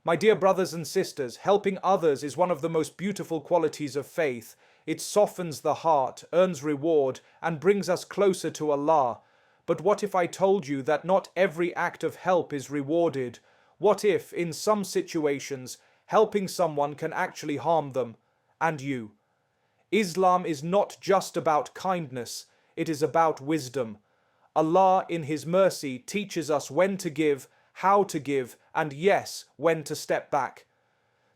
My dear brothers and sisters, helping others is one of the most beautiful qualities of faith. It softens the heart, earns reward, and brings us closer to Allah. But what if I told you that not every act of help is rewarded? What if, in some situations, helping someone can actually harm them and you? Islam is not just about kindness, it is about wisdom. Allah, in His mercy, teaches us when to give, how to give, and yes, when to step back.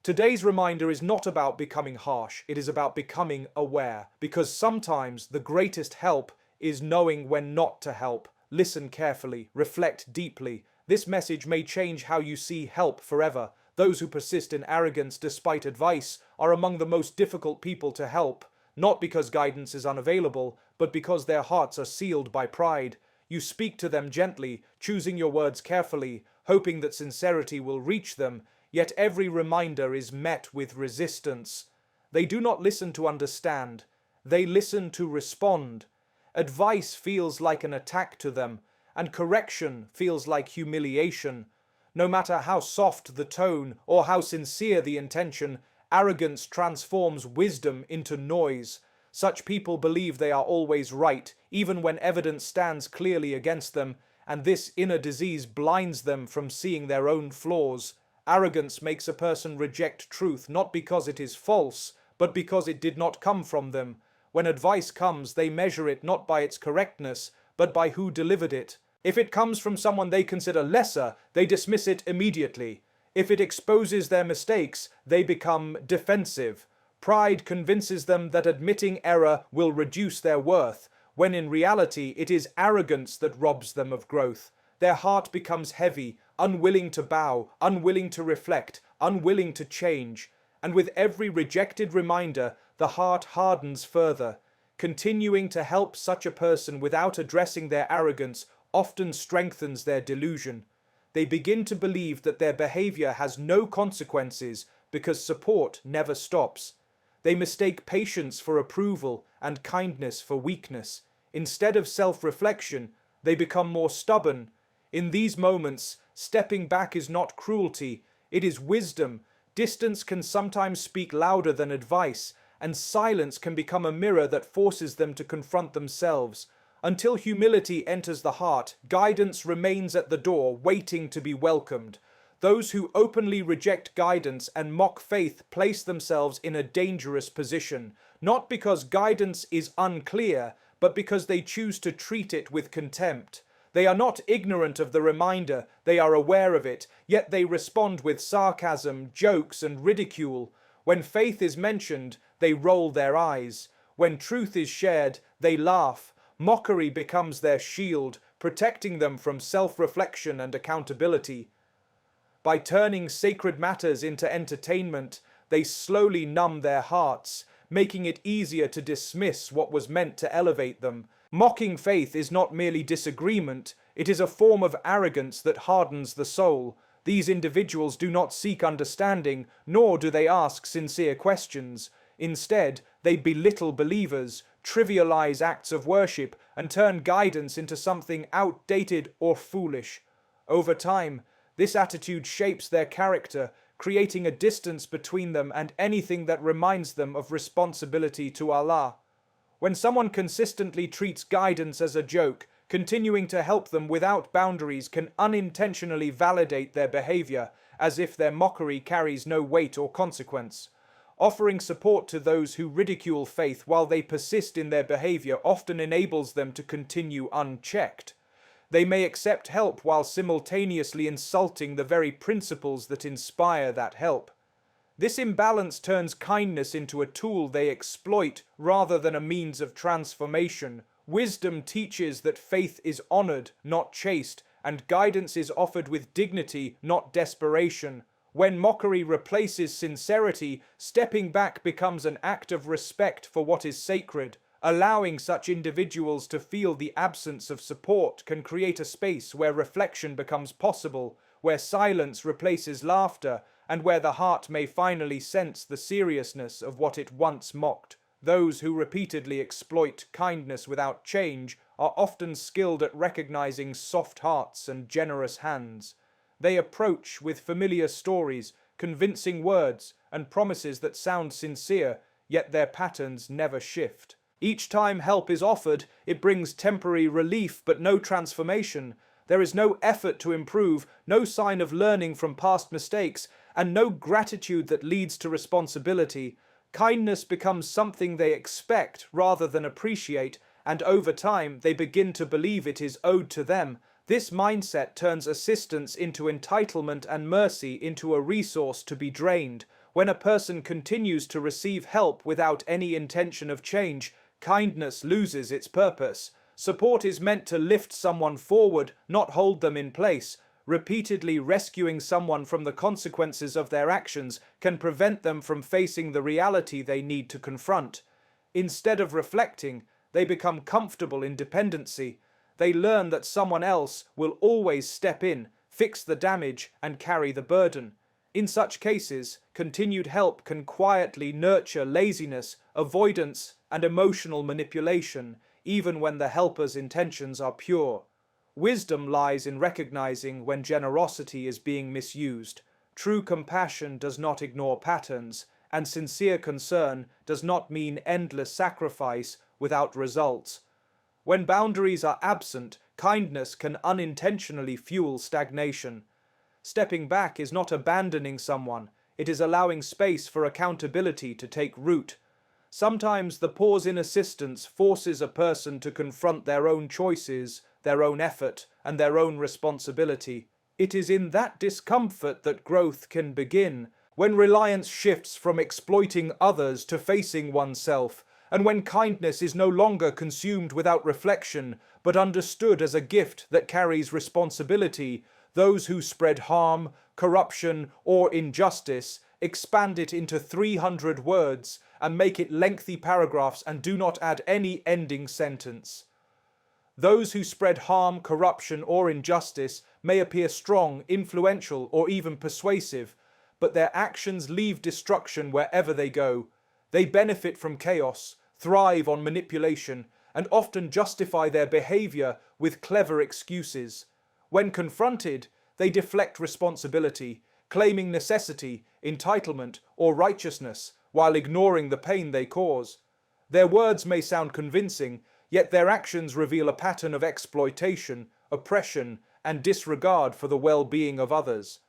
Today's reminder is not about becoming harsh, it is about becoming aware, because sometimes the greatest help is knowing when not to help. Listen carefully, reflect deeply. This message may change how you see help forever. Those who persist in arrogance despite advice are among the most difficult people to help, not because guidance is unavailable, but because their hearts are sealed by pride. You speak to them gently, choosing your words carefully, hoping that sincerity will reach them, yet every reminder is met with resistance. They do not listen to understand, they listen to respond. Advice feels like an attack to them, and correction feels like humiliation. No matter how soft the tone or how sincere the intention, arrogance transforms wisdom into noise. Such people believe they are always right, even when evidence stands clearly against them, and this inner disease blinds them from seeing their own flaws. Arrogance makes a person reject truth not because it is false, but because it did not come from them. When advice comes, they measure it not by its correctness, but by who delivered it. If it comes from someone they consider lesser, they dismiss it immediately. If it exposes their mistakes, they become defensive. Pride convinces them that admitting error will reduce their worth, when in reality it is arrogance that robs them of growth. Their heart becomes heavy, unwilling to bow, unwilling to reflect, unwilling to change. And with every rejected reminder, the heart hardens further. Continuing to help such a person without addressing their arrogance often strengthens their delusion. They begin to believe that their behavior has no consequences because support never stops. They mistake patience for approval and kindness for weakness. Instead of self-reflection, they become more stubborn. In these moments, stepping back is not cruelty, it is wisdom. Distance can sometimes speak louder than advice, and silence can become a mirror that forces them to confront themselves. Until humility enters the heart, guidance remains at the door, waiting to be welcomed. Those who openly reject guidance and mock faith place themselves in a dangerous position, not because guidance is unclear, but because they choose to treat it with contempt. They are not ignorant of the reminder, they are aware of it, yet they respond with sarcasm, jokes, and ridicule. When faith is mentioned, they roll their eyes. When truth is shared, they laugh. Mockery becomes their shield, protecting them from self-reflection and accountability. By turning sacred matters into entertainment, they slowly numb their hearts, making it easier to dismiss what was meant to elevate them. Mocking faith is not merely disagreement, it is a form of arrogance that hardens the soul. These individuals do not seek understanding, nor do they ask sincere questions. Instead, they belittle believers, trivialize acts of worship, and turn guidance into something outdated or foolish. Over time, this attitude shapes their character, creating a distance between them and anything that reminds them of responsibility to Allah. When someone consistently treats guidance as a joke, continuing to help them without boundaries can unintentionally validate their behavior, as if their mockery carries no weight or consequence. Offering support to those who ridicule faith while they persist in their behavior often enables them to continue unchecked. They may accept help while simultaneously insulting the very principles that inspire that help. This imbalance turns kindness into a tool they exploit rather than a means of transformation. Wisdom teaches that faith is honored, not chased, and guidance is offered with dignity, not desperation. When mockery replaces sincerity, stepping back becomes an act of respect for what is sacred. Allowing such individuals to feel the absence of support can create a space where reflection becomes possible, where silence replaces laughter, and where the heart may finally sense the seriousness of what it once mocked. Those who repeatedly exploit kindness without change are often skilled at recognizing soft hearts and generous hands. They approach with familiar stories, convincing words, and promises that sound sincere, yet their patterns never shift. Each time help is offered, it brings temporary relief but no transformation. There is no effort to improve, no sign of learning from past mistakes, and no gratitude that leads to responsibility. Kindness becomes something they expect rather than appreciate, and over time they begin to believe it is owed to them. This mindset turns assistance into entitlement and mercy into a resource to be drained. When a person continues to receive help without any intention of change, kindness loses its purpose. Support is meant to lift someone forward, not hold them in place. Repeatedly rescuing someone from the consequences of their actions can prevent them from facing the reality they need to confront. Instead of reflecting, they become comfortable in dependency. They learn that someone else will always step in, fix the damage, and carry the burden. In such cases, continued help can quietly nurture laziness, avoidance, and emotional manipulation, even when the helper's intentions are pure. Wisdom lies in recognizing when generosity is being misused. True compassion does not ignore patterns, and sincere concern does not mean endless sacrifice without results. When boundaries are absent, kindness can unintentionally fuel stagnation. Stepping back is not abandoning someone, it is allowing space for accountability to take root. Sometimes the pause in assistance forces a person to confront their own choices, their own effort, and their own responsibility. It is in that discomfort that growth can begin, when reliance shifts from exploiting others to facing oneself, and when kindness is no longer consumed without reflection, but understood as a gift that carries responsibility. Those who spread harm, corruption, or injustice expand it into 300 words and make it lengthy paragraphs and do not add any ending sentence. Those who spread harm, corruption, or injustice may appear strong, influential, or even persuasive, but their actions leave destruction wherever they go. They benefit from chaos, thrive on manipulation, and often justify their behavior with clever excuses. When confronted, they deflect responsibility, claiming necessity, entitlement, or righteousness, while ignoring the pain they cause. Their words may sound convincing, yet their actions reveal a pattern of exploitation, oppression, and disregard for the well-being of others.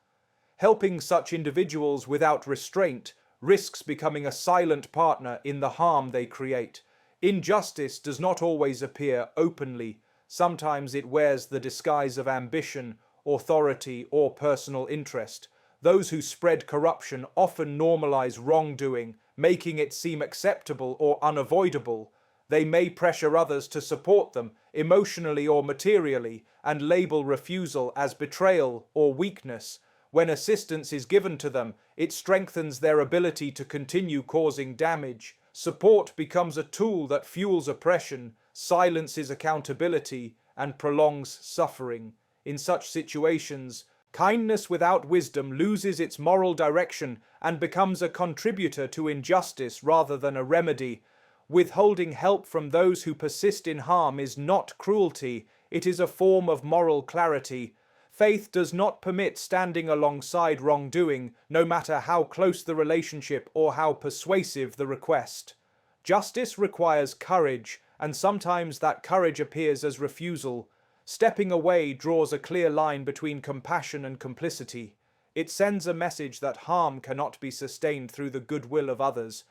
Helping such individuals without restraint risks becoming a silent partner in the harm they create. Injustice does not always appear openly. Sometimes it wears the disguise of ambition, authority, or personal interest. Those who spread corruption often normalize wrongdoing, making it seem acceptable or unavoidable. They may pressure others to support them, emotionally or materially, and label refusal as betrayal or weakness. When assistance is given to them, it strengthens their ability to continue causing damage. Support becomes a tool that fuels oppression, silences accountability, and prolongs suffering. In such situations, kindness without wisdom loses its moral direction and becomes a contributor to injustice rather than a remedy. Withholding help from those who persist in harm is not cruelty, it is a form of moral clarity. Faith does not permit standing alongside wrongdoing, no matter how close the relationship or how persuasive the request. Justice requires courage, and sometimes that courage appears as refusal. Stepping away draws a clear line between compassion and complicity. It sends a message that harm cannot be sustained through the goodwill of others.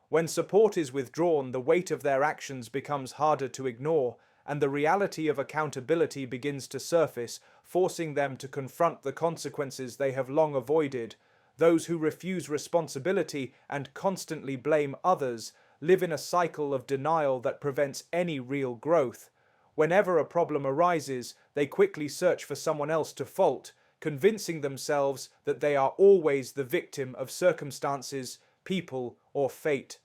When support is withdrawn, the weight of their actions becomes harder to ignore, and the reality of accountability begins to surface, forcing them to confront the consequences they have long avoided. Those who refuse responsibility and constantly blame others live in a cycle of denial that prevents any real growth. Whenever a problem arises, they quickly search for someone else to fault, convincing themselves that they are always the victim of circumstances, people, or fate.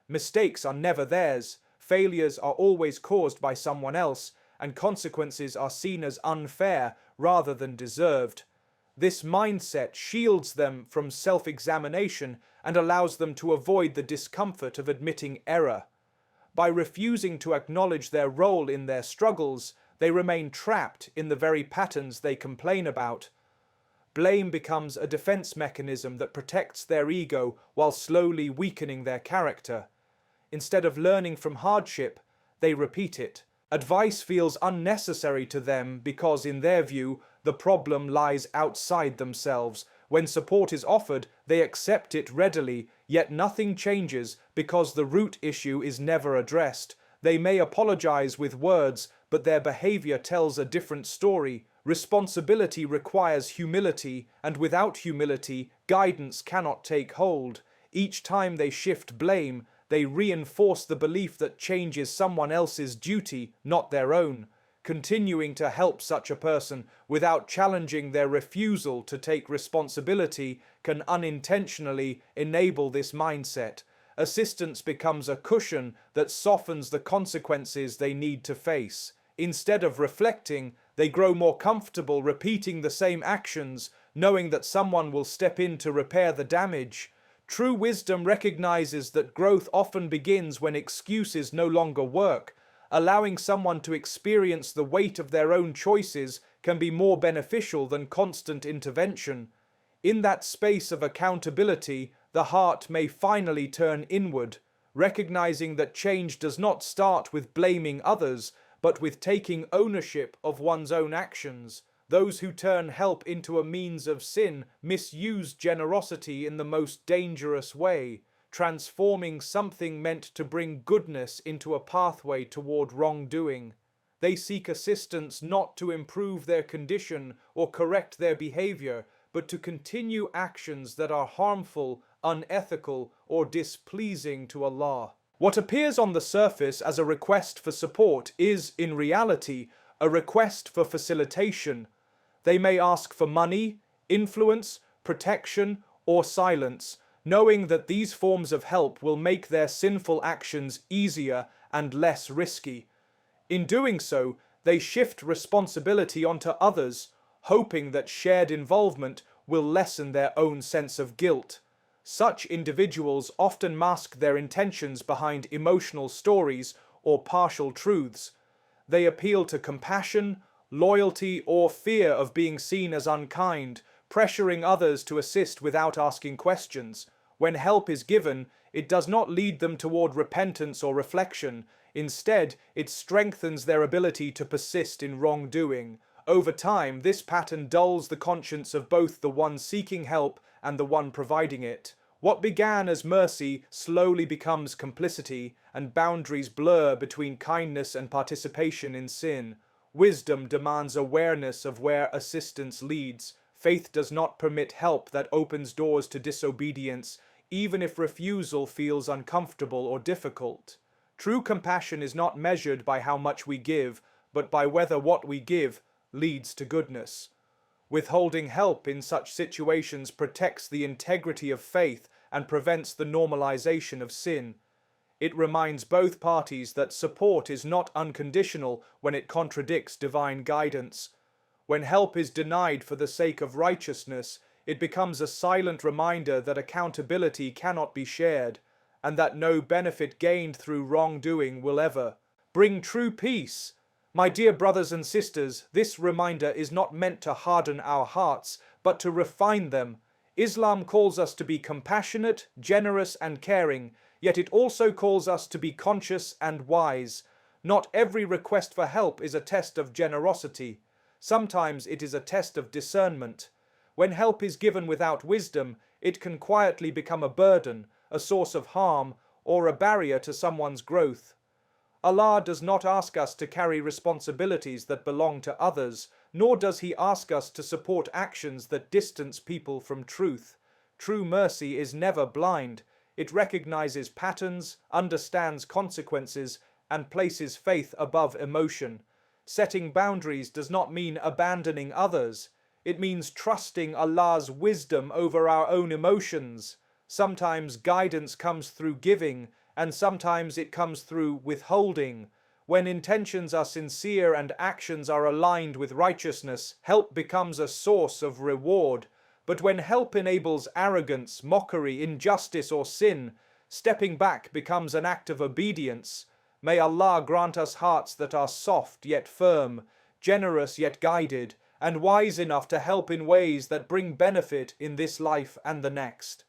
Mistakes are never theirs, failures are always caused by someone else, and consequences are seen as unfair rather than deserved. This mindset shields them from self-examination and allows them to avoid the discomfort of admitting error. By refusing to acknowledge their role in their struggles, they remain trapped in the very patterns they complain about. Blame becomes a defense mechanism that protects their ego while slowly weakening their character. Instead of learning from hardship, they repeat it. Advice feels unnecessary to them because, in their view, the problem lies outside themselves. When support is offered, they accept it readily, yet nothing changes because the root issue is never addressed. They may apologize with words, but their behavior tells a different story. Responsibility requires humility, and without humility, guidance cannot take hold. Each time they shift blame, they reinforce the belief that change is someone else's duty, not their own. Continuing to help such a person without challenging their refusal to take responsibility can unintentionally enable this mindset. Assistance becomes a cushion that softens the consequences they need to face. Instead of reflecting, they grow more comfortable repeating the same actions, knowing that someone will step in to repair the damage. True wisdom recognizes that growth often begins when excuses no longer work. Allowing someone to experience the weight of their own choices can be more beneficial than constant intervention. In that space of accountability, the heart may finally turn inward, recognizing that change does not start with blaming others, but with taking ownership of one's own actions. Those who turn help into a means of sin misuse generosity in the most dangerous way, transforming something meant to bring goodness into a pathway toward wrongdoing. They seek assistance not to improve their condition or correct their behavior, but to continue actions that are harmful, unethical, or displeasing to Allah. What appears on the surface as a request for support is, in reality, a request for facilitation. They may ask for money, influence, protection, or silence, knowing that these forms of help will make their sinful actions easier and less risky. In doing so, they shift responsibility onto others, hoping that shared involvement will lessen their own sense of guilt. Such individuals often mask their intentions behind emotional stories or partial truths. They appeal to compassion, loyalty, or fear of being seen as unkind, pressuring others to assist without asking questions. When help is given, it does not lead them toward repentance or reflection. Instead, it strengthens their ability to persist in wrongdoing. Over time, this pattern dulls the conscience of both the one seeking help and the one providing it. What began as mercy slowly becomes complicity, and boundaries blur between kindness and participation in sin. Wisdom demands awareness of where assistance leads. Faith does not permit help that opens doors to disobedience, even if refusal feels uncomfortable or difficult. True compassion is not measured by how much we give, but by whether what we give leads to goodness. Withholding help in such situations protects the integrity of faith and prevents the normalization of sin. It reminds both parties that support is not unconditional when it contradicts divine guidance. When help is denied for the sake of righteousness, it becomes a silent reminder that accountability cannot be shared, and that no benefit gained through wrongdoing will ever bring true peace. My dear brothers and sisters, this reminder is not meant to harden our hearts, but to refine them. Islam calls us to be compassionate, generous, and caring, yet it also calls us to be conscious and wise. Not every request for help is a test of generosity. Sometimes it is a test of discernment. When help is given without wisdom, it can quietly become a burden, a source of harm, or a barrier to someone's growth. Allah does not ask us to carry responsibilities that belong to others, nor does He ask us to support actions that distance people from truth. True mercy is never blind. It recognizes patterns, understands consequences, and places faith above emotion. Setting boundaries does not mean abandoning others. It means trusting Allah's wisdom over our own emotions. Sometimes guidance comes through giving, and sometimes it comes through withholding. When intentions are sincere and actions are aligned with righteousness, help becomes a source of reward. But when help enables arrogance, mockery, injustice, or sin, stepping back becomes an act of obedience. May Allah grant us hearts that are soft yet firm, generous yet guided, and wise enough to help in ways that bring benefit in this life and the next.